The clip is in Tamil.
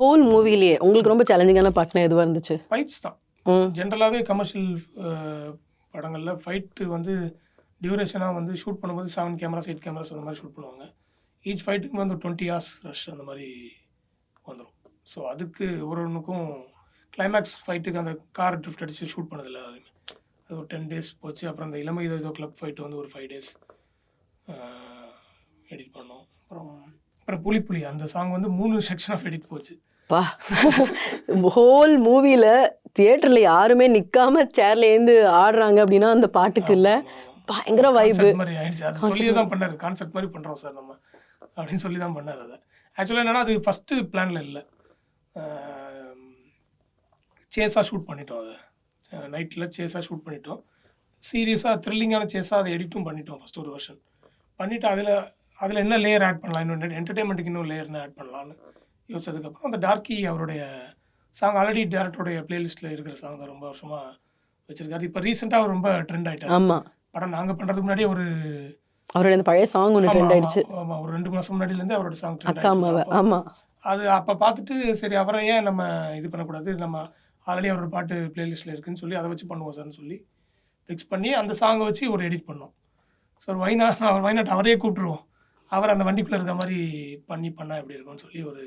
ஹோல் மூவிலயே உங்களுக்கு ரொம்ப சேலஞ்சிங்கான பார்ட்னா எதுவா இருந்துச்சு? ஃபைட்ஸ் தான். ம். ஜென்ரலாவே கமர்ஷியல் அ படங்கள்ல ஃபைட்டு வந்து டியூரேஷனா வந்து ஷூட் பண்ணும்போது 7 கேமராஸ், 8 கேமராஸ் அந்த மாரி ஷூட் பண்ணுவாங்க. ஈச் ஃபைட்டுக்கு வந்து 20 ஹார்ஸ் ரஷ் அந்த மாரி வந்துரும். ஸோ அதுக்கு ஒரு ஒண்ணுக்கும் கிளைமேக்ஸ் ஃபைட்டுக்கு அந்த கார் ட்ரிஃப்ட் அடிச்சு ஷூட் பண்ணதில்ல அதுவுமே. அது ஒரு 10 டேஸ் போச்சு. அப்புறம் அந்த இளமை ஏதோ கிளப் ஃபைட் வந்து ஒரு 5 டேஸ் அ எடிட் பண்ணோம். அப்புறம் அப்புறம் புலி புலி அந்த சாங் வந்து 3 செக்ஷன் ஆஃப் எடிட் போச்சு. அப்பா! ஹோல் மூவில தியேட்டர்ல யாருமே நிக்காம சேர்ல ஏந்து ஆடுறாங்க அப்டின்னா, அந்த பாட்டுக்கு இல்ல. ஆமா, ஆமா, ஆமா. பயங்கர வைபு. கான்செப்ட் மாரி ஆயிடுச்சு. அது சொல்லியே கான்செப்ட் தான் பண்ணாரு. கான்செப்ட் மாரி பண்றோம் சார் நம்ம. அப்படின்னு சொல்லி தான் பண்ணாரு அத. ஆக்சுவலா என்னன்னா, அது ஃபர்ஸ்ட் பிளான்ல இல்ல. அ சேஸா ஷூட் பண்ணிட்டோம் அத. நைட்ல சேஸா ஷூட் பண்ணிட்டோம். சீரியஸா த்ரில்லிங்கான சேஸா அத எடிட்டும் பண்ணிட்டோம் ஃபர்ஸ்ட் ஒரு வெர்ஷன். பண்ணிட்டு அதுல அதுல என்ன லேயர் ஆட் பண்ணலாம்? இன்னும் என்டர்டெயின்மென்ட்க்கு இன்னும் லேயர் என்ன ஆட் பண்ணலாம்னு யோசிச்சதுக்கப்புறம், அந்த டார்க்கி அவருடைய சாங் ஆல்ரெடி டைரக்டருடைய பிளேலிஸ்ட்ல இருக்கிற சாங் தான் ரொம்ப வருஷமா வச்சிருக்காரு. இப்ப ரீசென்ட்டா அவர் ரொம்ப ட்ரெண்ட் ஆயிட்டாரு. ஆமா. படம் நாங்க பண்றதுக்கு முன்னாடியே ஒரு அவரோட அந்த பழைய சாங் ஒண்ணு ஆமா, ட்ரெண்ட் ஆமா, ஆயிடுச்சு. ஆமா. ஒரு 2 மாசம் முன்னாடிலேருந்தே அவரோட சாங் ட்ரெண்ட் அக்கா ஆயிட்டு இருக்கு. அம்மாவ. அப்போ ஆமா. அது அப்ப பார்த்துட்டு சரி அவர ஏன் நம்ம இது பண்ணக்கூடாது. நம்ம ஆல்ரெடி அவரோட பாட்டு பிளேலிஸ்ட்ல இருக்குன்னு சொல்லி அத வச்சு பண்ணுவோம் சார்ன்னு சொல்லி ஃபிக்ஸ் பண்ணி அந்த சாங்க வச்சு ஒரு எடிட் பண்ணோம். ஸோ வை நாட் அவரையே கூப்பிட்டுருவோம். அவர் அந்த வண்டிக்குள்ள இருக்க மாரி பண்ணா எப்படி இருக்கும்னு சொல்லி ஒரு